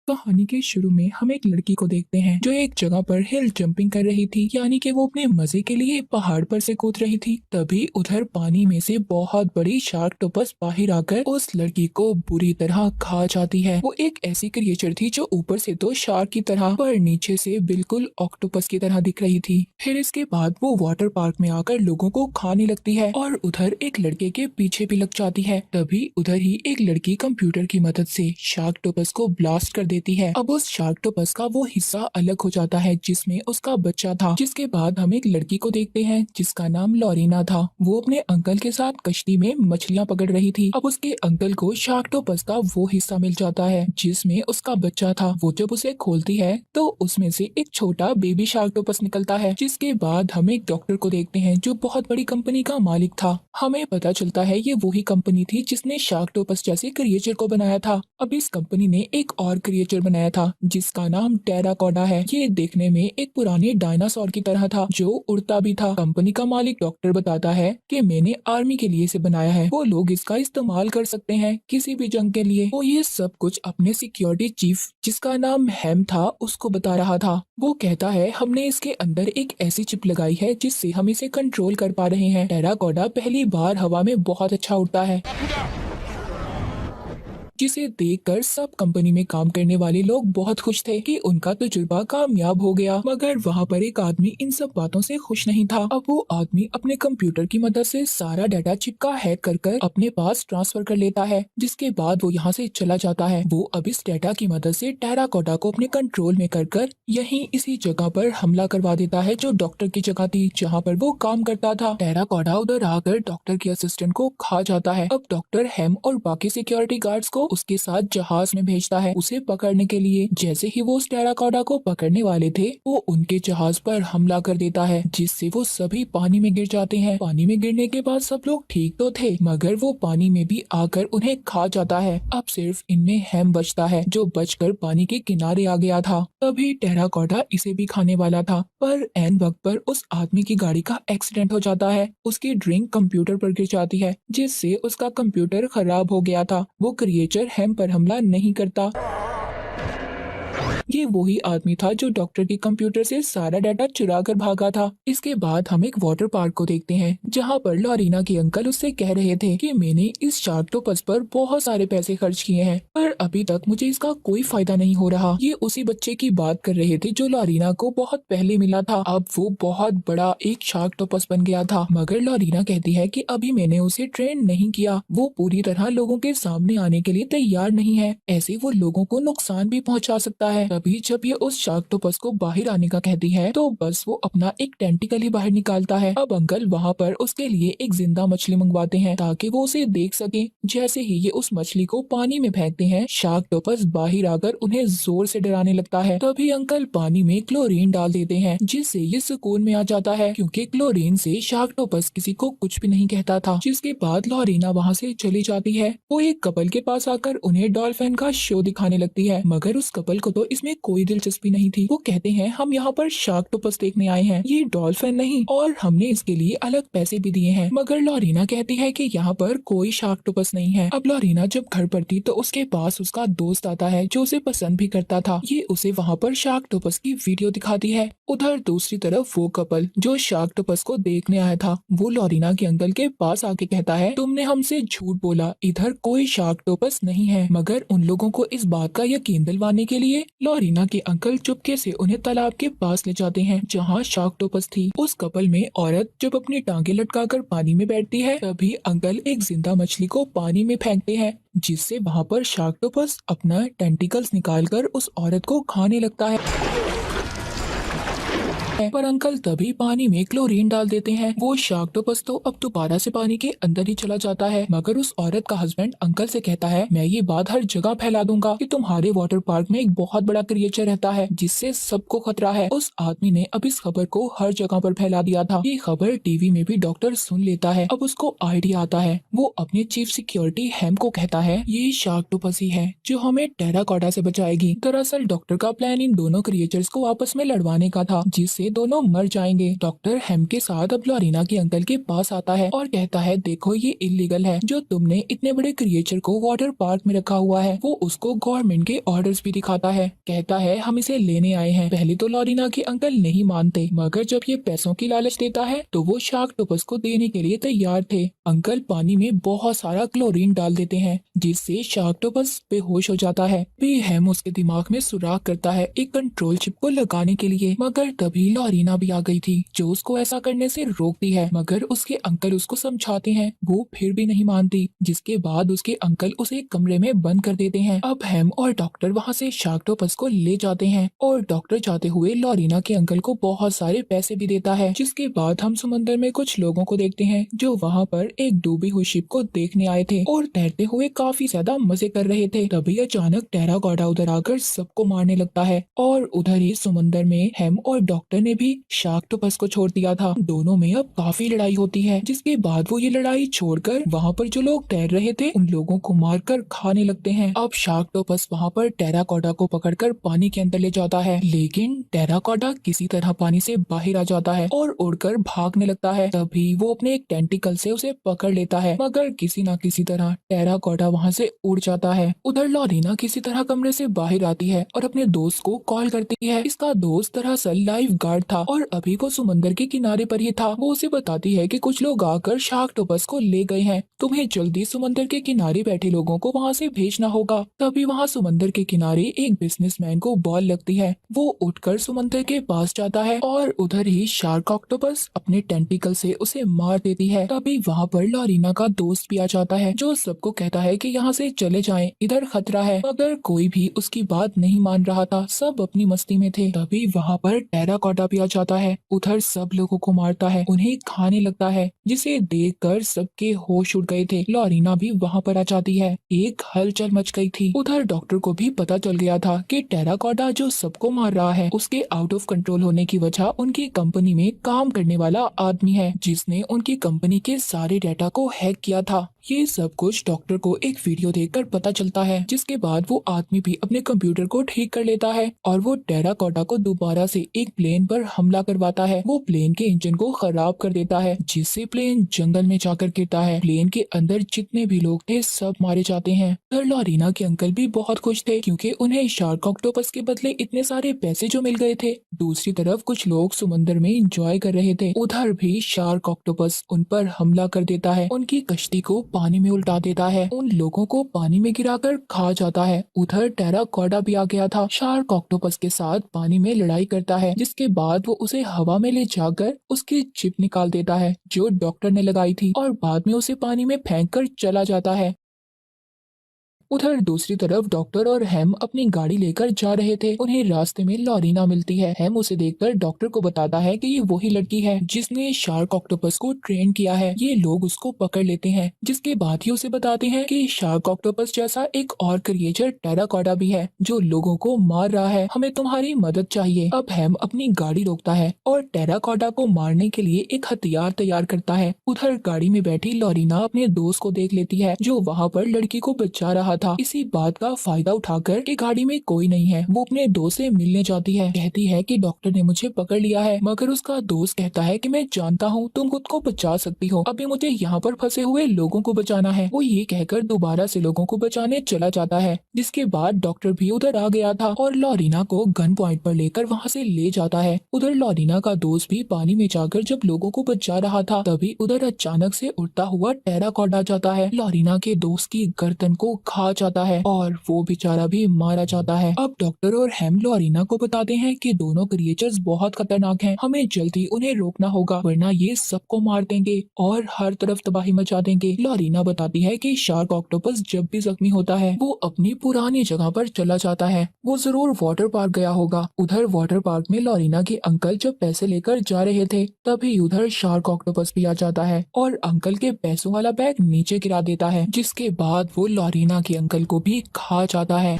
कहानी के शुरू में हम एक लड़की को देखते हैं जो एक जगह पर हिल जंपिंग कर रही थी, यानी कि वो अपने मजे के लिए पहाड़ पर से कूद रही थी। तभी उधर पानी में से बहुत बड़ी शार्कटोपस बाहर आकर उस लड़की को बुरी तरह खा जाती है। वो एक ऐसी क्रिएचर थी जो ऊपर से तो शार्क की तरह पर नीचे से बिल्कुल ऑक्टोपस की तरह दिख रही थी। फिर इसके बाद वो वाटर पार्क में आकर लोगों को खाने लगती है और उधर एक लड़के के पीछे भी लग जाती है। तभी उधर ही एक लड़की कंप्यूटर की मदद से शार्कटोपस को ब्लास्ट कर देती है। अब उस शार्कटोपस का वो हिस्सा अलग हो जाता है जिसमें उसका बच्चा था। जिसके बाद हम एक लड़की को देखते हैं जिसका नाम लॉरीना था। वो अपने अंकल के साथ कश्ती में मछलियां पकड़ रही थी। अब उसके अंकल को शार्कटोपस का वो हिस्सा मिल जाता है जिसमें उसका बच्चा था। वो जब उसे खोलती है तो उसमें से एक छोटा बेबी शार्कटोपस निकलता है। जिसके बाद हम एक डॉक्टर को देखते हैं जो बहुत बड़ी कंपनी का मालिक था। हमें पता चलता है ये वही कंपनी थी जिसने शार्कटोपस जैसे क्रिएचर को बनाया था। अब इस कंपनी ने एक और क्रिएचर बनाया था जिसका नाम टेराकोडा है। ये देखने में एक पुराने डायनासोर की तरह था जो उड़ता भी था। कंपनी का मालिक डॉक्टर बताता है कि मैंने आर्मी के लिए इसे बनाया है, वो लोग इसका इस्तेमाल कर सकते हैं किसी भी जंग के लिए। वो ये सब कुछ अपने सिक्योरिटी चीफ जिसका नाम हैम था उसको बता रहा था। वो कहता है हमने इसके अंदर एक ऐसी चिप लगाई है जिससे हम इसे कंट्रोल कर पा रहे हैं। टेराकोडा पहली बार हवा में बहुत अच्छा उड़ता है, जिसे देखकर सब कंपनी में काम करने वाले लोग बहुत खुश थे कि उनका तजुर्बा कामयाब हो गया। मगर वहाँ पर एक आदमी इन सब बातों से खुश नहीं था। अब वो आदमी अपने कंप्यूटर की मदद से सारा डाटा चिप का हैक कर अपने पास ट्रांसफर कर लेता है। जिसके बाद वो यहाँ से चला जाता है। वो अब इस डाटा की मदद से टेराकोडा को अपने कंट्रोल में कर यहीं इसी जगह पर हमला करवा देता है जो डॉक्टर की जगह थी जहाँ पर वो काम करता था। टेराकोडा उधर आकर डॉक्टर के असिस्टेंट को खा जाता है। अब डॉक्टर हैम और बाकी सिक्योरिटी गार्ड्स को उसके साथ जहाज में भेजता है उसे पकड़ने के लिए। जैसे ही वो उस टेराकोडा को पकड़ने वाले थे वो उनके जहाज पर हमला कर देता है जिससे वो सभी पानी में गिर जाते हैं। पानी में गिरने के बाद सब लोग ठीक तो थे मगर वो पानी में भी आकर उन्हें खा जाता है। अब सिर्फ इनमें हैम बचता है जो बचकर पानी के किनारे आ गया था। तभी टेराकोडा इसे भी खाने वाला था पर एन वक्त पर उस आदमी की गाड़ी का एक्सीडेंट हो जाता है। उसकी ड्रिंक कंप्यूटर पर गिर जाती है जिससे उसका कंप्यूटर खराब हो गया था। वो क्रिएचर हैम पर हमला नहीं करता। ये वही आदमी था जो डॉक्टर के कंप्यूटर से सारा डाटा चुरा कर भागा था। इसके बाद हम एक वाटर पार्क को देखते हैं जहाँ पर लॉरीना के अंकल उससे कह रहे थे कि मैंने इस शार्कटोपस पर बहुत सारे पैसे खर्च किए हैं पर अभी तक मुझे इसका कोई फायदा नहीं हो रहा। ये उसी बच्चे की बात कर रहे थे जो लॉरीना को बहुत पहले मिला था। अब वो बहुत बड़ा एक शार्कटोपस बन गया था मगर लॉरीना कहती है कि अभी मैंने उसे ट्रेन नहीं किया, वो पूरी तरह लोगों के सामने आने के लिए तैयार नहीं है, ऐसे वो लोगों को नुकसान भी पहुंचा सकता है। तभी जब ये उस शार्कटोपस को बाहर आने का कहती है तो बस वो अपना एक टेंटिकल ही बाहर निकालता है। अब अंकल वहाँ पर उसके लिए एक जिंदा मछली मंगवाते हैं ताकि वो उसे देख सके। जैसे ही ये उस मछली को पानी में फेंकते हैं शार्कटोपस बाहर आकर उन्हें जोर से डराने लगता है। तभी अंकल पानी में क्लोरीन डाल देते हैं जिससे ये सुकून में आ जाता है क्योंकि क्लोरीन से शार्कटोपस किसी को कुछ भी नहीं कहता था। जिसके बाद लॉरीना वहाँ से चली जाती है। वो एक कपल के पास आकर उन्हें डॉल्फिन का शो दिखाने लगती है मगर उस कपल को तो इसमें कोई दिलचस्पी नहीं थी। वो कहते हैं हम यहाँ पर शार्कटोपस देखने आए हैं, ये डॉल्फिन नहीं, और हमने इसके लिए अलग पैसे भी दिए हैं। मगर लॉरीना कहती है कि यहाँ पर कोई शार्कटोपस नहीं है। अब लॉरीना जब घर पर थी तो उसके पास उसका दोस्त आता है जो उसे पसंद भी करता था। ये उसे वहाँ पर शार्कटोपस की वीडियो दिखाती है। उधर दूसरी तरफ वो कपल जो शार्कटोपस को देखने आया था वो लॉरीना के अंकल के पास आके कहता है तुमने हमसे झूठ बोला, इधर कोई शार्कटोपस नहीं है। मगर उन लोगों को इस बात का यकीन दिलवाने के लिए लॉरीना के अंकल चुपके से उन्हें तालाब के पास ले जाते हैं जहाँ शार्कटोपस थी। उस कपल में औरत जब अपनी टांगे लटकाकर पानी में बैठती है तभी अंकल एक जिंदा मछली को पानी में फेंकते हैं जिससे वहाँ पर शार्कटोपस अपना टेंटिकल्स निकालकर उस औरत को खाने लगता है। पर अंकल तभी पानी में क्लोरीन डाल देते हैं। वो शार्कटोपस तो अब दोबारा से पानी के अंदर ही चला जाता है मगर उस औरत का हस्बैंड अंकल से कहता है मैं ये बात हर जगह फैला दूंगा कि तुम्हारे वाटर पार्क में एक बहुत बड़ा क्रिएचर रहता है जिससे सबको खतरा है। उस आदमी ने अब इस खबर को हर जगह पर फैला दिया था। ये खबर टीवी में भी डॉक्टर सुन लेता है। अब उसको आइडिया आता है। वो अपने चीफ सिक्योरिटी हैम को कहता है ये शार्कटोपस ही है जो हमें टेराकोडा से बचाएगी। दरअसल डॉक्टर का प्लान इन दोनों क्रिएचर्स को आपस में लड़वाने का था जिससे ये दोनों मर जाएंगे। डॉक्टर हेम के साथ अब लॉरीना के अंकल के पास आता है और कहता है देखो ये इलीगल है जो तुमने इतने बड़े क्रिएचर को वाटर पार्क में रखा हुआ है। वो उसको गवर्नमेंट के ऑर्डर्स भी दिखाता है, कहता है हम इसे लेने आए हैं। पहले तो लॉरीना के अंकल नहीं मानते, मगर जब ये पैसों की लालच देता है तो वो शार्कटोपस को देने के लिए तैयार थे। अंकल पानी में बहुत सारा क्लोरीन डाल देते हैं जिससे शार्कटोपस बेहोश हो जाता है। भी हेम उसके दिमाग में सुराख करता है एक कंट्रोल चिप को लगाने के लिए, मगर तभी लॉरीना भी आ गई थी जो उसको ऐसा करने से रोकती है, मगर उसके अंकल उसको समझाते हैं, वो फिर भी नहीं मानती। जिसके बाद उसके अंकल उसे एक कमरे में बंद कर देते हैं। अब हेम और डॉक्टर वहाँ से शार्कटोपस को ले जाते हैं और डॉक्टर जाते हुए लॉरीना के अंकल को बहुत सारे पैसे भी देता है। जिसके बाद हम समंदर में कुछ लोगों को देखते हैं जो वहाँ पर एक डूबी हुई शिप को देखने आए थे और तैरते हुए काफी ज्यादा मजे कर रहे थे। तभी अचानक टेराकोटा उधर आकर सबको मारने लगता है और उधर ही समंदर में हेम और डॉक्टर ने भी शार्कटोपस को छोड़ दिया था। दोनों में अब काफी लड़ाई होती है, जिसके बाद वो ये लड़ाई छोड़कर वहाँ पर जो लोग तैर रहे थे उन लोगों को मारकर खाने लगते हैं। अब शार्कटोपस वहाँ पर टेराकोटा को पकड़कर पानी के अंदर ले जाता है, लेकिन टेराकोटा किसी तरह पानी से बाहर आ जाता है और उड़कर भागने लगता है। तभी वो अपने एक टेंटिकल से उसे पकड़ लेता है, मगर किसी न किसी तरह टेराकोटा वहाँ से उड़ जाता है। उधर लॉरीना किसी तरह कमरे से बाहर आती है और अपने दोस्त को कॉल करती है। इसका दोस्त दरअसल लाइफ गार्ड था और अभी वो समुद्र के किनारे पर ही था। वो उसे बताती है कि कुछ लोग आकर शार्कटोपस को ले गए हैं, तुम्हें जल्दी समुद्र के किनारे बैठे लोगों को वहाँ से भेजना होगा। तभी वहाँ समुद्र के किनारे एक बिजनेसमैन को बॉल लगती है। वो उठकर समुद्र के पास जाता है और उधर ही शार्क ऑक्टोपस अपने टेंटिकल से उसे मार देती है। तभी वहाँ पर लॉरीना का दोस्त भी आ जाता है जो सबको कहता है कि यहाँ से चले जाएं, इधर खतरा है, मगर कोई भी उसकी बात नहीं मान रहा था, सब अपनी मस्ती में थे। तभी वहाँ पर टेराकोटा भी आ जाता है, उधर सब लोगों को मारता है, उन्हें खाने लगता है, जिसे देखकर सबके होश उड़ गए थे। लॉरीना भी वहाँ पर आ जाती है, एक हलचल मच गई थी। उधर डॉक्टर को भी पता चल गया था कि टेराकोटा जो सबको मार रहा है उसके आउट ऑफ कंट्रोल होने की वजह उनकी कंपनी में काम करने वाला आदमी है जिसने उनकी कंपनी के सारे डेटा को हैक किया था। ये सब कुछ डॉक्टर को एक वीडियो देखकर पता चलता है, जिसके बाद वो आदमी भी अपने कंप्यूटर को ठीक कर लेता है और वो टेराकोटा को दोबारा से एक प्लेन पर हमला करवाता है। वो प्लेन के इंजन को खराब कर देता है जिससे प्लेन जंगल में जाकर गिरता है। प्लेन के अंदर जितने भी लोग थे सब मारे जाते हैं। फिर लॉरीना के अंकल भी बहुत खुश थे क्योंकि उन्हें शार्क ऑक्टोपस के बदले इतने सारे पैसे जो मिल गए थे। दूसरी तरफ कुछ लोग समुद्र में एंजॉय कर रहे थे, उधर भी शार्क ऑक्टोपस उन पर हमला कर देता है, उनकी कश्ती को पानी में उल्टा देता है, उन लोगों को पानी में गिराकर खा जाता है। उधर टेराकोटा भी आ गया था, शार्क ऑक्टोपस के साथ पानी में लड़ाई करता है, जिसके बाद वो उसे हवा में ले जाकर उसकी चिप निकाल देता है जो डॉक्टर ने लगाई थी और बाद में उसे पानी में फेंक कर चला जाता है। उधर दूसरी तरफ डॉक्टर और हेम अपनी गाड़ी लेकर जा रहे थे। उन्हें रास्ते में लॉरीना मिलती है। हेम उसे देखकर डॉक्टर को बताता है कि ये वही लड़की है जिसने शार्क ऑक्टोपस को ट्रेन किया है। ये लोग उसको पकड़ लेते हैं, जिसके बाद ही उसे बताते हैं कि शार्क ऑक्टोपस जैसा एक और क्रिएचर टेराकोटा भी है जो लोगों को मार रहा है, हमें तुम्हारी मदद चाहिए। अब हेम अपनी गाड़ी रोकता है और टेराकोटा को मारने के लिए एक हथियार तैयार करता है। उधर गाड़ी में बैठी लॉरीना अपने दोस्त को देख लेती है जो वहाँ पर लड़की को बचा रहा था। इसी बात का फायदा उठाकर कि गाड़ी में कोई नहीं है, वो अपने दोस्त से मिलने जाती है। कहती है कि डॉक्टर ने मुझे पकड़ लिया है, मगर उसका दोस्त कहता है कि मैं जानता हूँ तुम खुद को बचा सकती हो, अभी मुझे यहाँ पर फंसे हुए लोगों को बचाना है। वो ये कहकर दोबारा से लोगों को बचाने चला जाता है। जिसके बाद डॉक्टर भी उधर आ गया था और लॉरीना को गन पॉइंट पर लेकर वहाँ से ले जाता है। उधर लॉरीना का दोस्त भी पानी में जाकर जब लोगों को बचा रहा था, तभी उधर अचानक से उड़ता हुआ टेराकोटा जाता है, लॉरीना के दोस्त की गर्दन को खा जाता है और वो बेचारा भी मारा जाता है। अब डॉक्टर और हेम लॉरीना को बताते हैं कि दोनों क्रिएचर्स बहुत खतरनाक हैं, हमें जल्दी उन्हें रोकना होगा वरना ये सबको मार देंगे और हर तरफ तबाही मचा देंगे। लॉरीना बताती है कि शार्क ऑक्टोपस जब भी जख्मी होता है वो अपनी पुरानी जगह पर चला जाता है, वो जरूर वाटर पार्क गया होगा। उधर वाटर पार्क में लॉरीना के अंकल जब पैसे लेकर जा रहे थे, तभी उधर शार्क ऑक्टोपस भी आ जाता है और अंकल के पैसों वाला बैग नीचे गिरा देता है, जिसके बाद वो लॉरीना के अंकल को भी खा जाता है।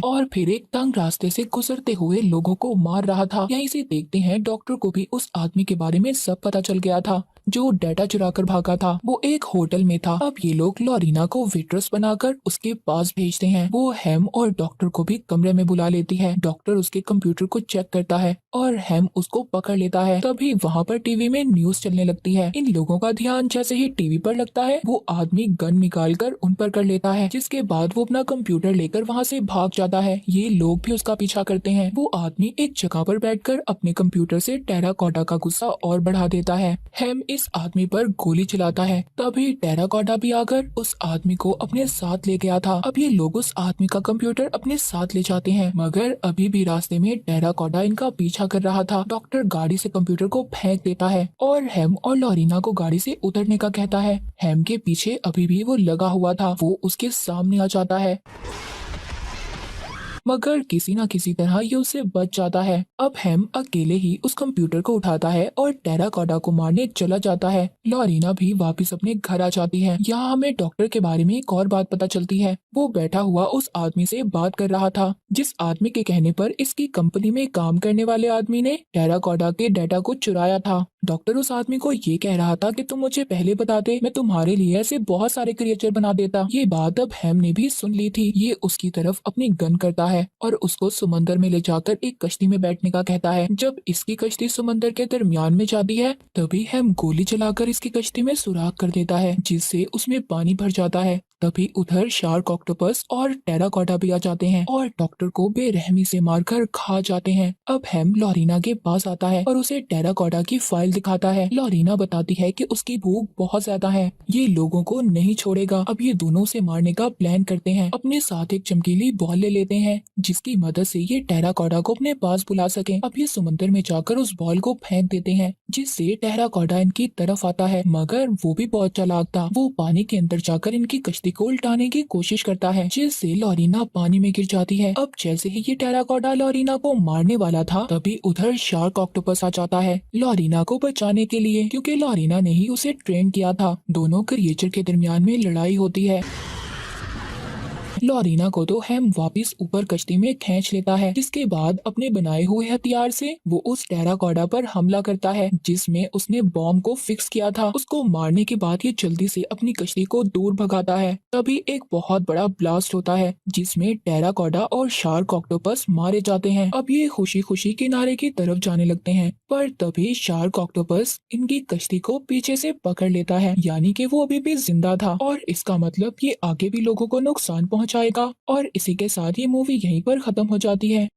और फिर एक तंग रास्ते से गुजरते हुए लोगों को मार रहा था। यहीं से देखते हैं डॉक्टर को भी उस आदमी के बारे में सब पता चल गया था जो डाटा चुरा कर भागा था वो एक होटल में था। अब ये लोग लॉरीना को वेट्रेस बनाकर उसके पास भेजते हैं। वो हेम और डॉक्टर को भी कमरे में बुला लेती है। डॉक्टर उसके कंप्यूटर को चेक करता है और हेम उसको पकड़ लेता है। तभी वहाँ पर टीवी में न्यूज चलने लगती है। इन लोगों का ध्यान जैसे ही टीवी पर लगता है वो आदमी गन निकाल कर उन पर कर लेता है, जिसके बाद वो अपना कंप्यूटर लेकर वहाँ से भाग जाता है। ये लोग भी उसका पीछा करते हैं। वो आदमी एक जगह पर बैठकर अपने कंप्यूटर से टेराकोटा का गुस्सा और बढ़ा देता है। हेम इस आदमी पर गोली चलाता है। तभी टेराकोटा भी आकर उस आदमी को अपने साथ ले गया था। अब ये लोग उस आदमी का कंप्यूटर अपने साथ ले जाते हैं, मगर अभी भी रास्ते में टेराकोटा इनका पीछा कर रहा था। डॉक्टर गाड़ी से कंप्यूटर को फेंक देता है और हेम और लॉरीना को गाड़ी से उतरने का कहता है। हेम के पीछे अभी भी वो लगा हुआ था। वो उसके सामने आ जाता है, मगर किसी न किसी तरह ये उससे बच जाता है। अब हेम अकेले ही उस कंप्यूटर को उठाता है और टेराकोटा को मारने चला जाता है। लॉरीना भी वापस अपने घर आ जाती है। यहाँ हमें डॉक्टर के बारे में एक और बात पता चलती है। वो बैठा हुआ उस आदमी से बात कर रहा था, जिस आदमी के कहने पर इसकी कंपनी में काम करने वाले आदमी ने टेराकोटा के डाटा को चुराया था। डॉक्टर उस आदमी को ये कह रहा था कि तुम मुझे पहले बताते, मैं तुम्हारे लिए ऐसे बहुत सारे क्रिएचर बना देता। ये बात अब हेम ने भी सुन ली थी। ये उसकी तरफ अपनी गन करता है और उसको समंदर में ले जाकर एक कश्ती में बैठने का कहता है। जब इसकी कश्ती समंदर के दरमियान में जाती है तभी हेम गोली चलाकर इसकी कश्ती में सुराख कर देता है, जिससे उसमें पानी भर जाता है। तभी उधर शार्क, ऑक्टोपस और टेराकोटा भी आ जाते हैं और डॉक्टर को बेरहमी से मारकर खा जाते हैं। अब हेम लॉरीना के पास आता है और उसे टेराकोटा की फाइल दिखाता है। लॉरीना बताती है कि उसकी भूख बहुत ज्यादा है, ये लोगों को नहीं छोड़ेगा। अब ये दोनों से मारने का प्लान करते हैं। अपने साथ एक चमकीली बॉल ले लेते हैं, जिसकी मदद से ये टेराकोटा को अपने पास बुला सके। अब ये समुद्र में जाकर उस बॉल को फेंक देते हैं, जिससे टेराकोटा इनकी तरफ आता है, मगर वो भी बहुत चालाक था। वो पानी के अंदर जाकर इनकी कश्ती को उल्टाने की कोशिश करता है, जिससे लॉरीना पानी में गिर जाती है। अब जैसे ही ये टेराकोटा लॉरीना को मारने वाला था तभी उधर शार्क ऑक्टोपस आ जाता है लॉरीना को बचाने के लिए, क्योंकि लॉरीना ने ही उसे ट्रेन किया था। दोनों क्रिएचर के दरमियान में लड़ाई होती है। लॉरीना को तो हेम वापस ऊपर कश्ती में खींच लेता है, जिसके बाद अपने बनाए हुए हथियार से वो उस टेराकोटा पर हमला करता है, जिसमें उसने बॉम्ब को फिक्स किया था। उसको मारने के बाद ये जल्दी से अपनी कश्ती को दूर भगाता है। तभी एक बहुत बड़ा ब्लास्ट होता है, जिसमें टेराकोटा और शार्क ऑक्टोपस मारे जाते हैं। अब ये खुशी खुशी किनारे की तरफ जाने लगते हैं, पर तभी शार्क ऑक्टोपस इनकी कश्ती को पीछे से पकड़ लेता है, यानी कि वो अभी भी जिंदा था और इसका मतलब ये आगे भी लोगों को नुकसान पहुंचाएगा। और इसी के साथ ये मूवी यहीं पर खत्म हो जाती है।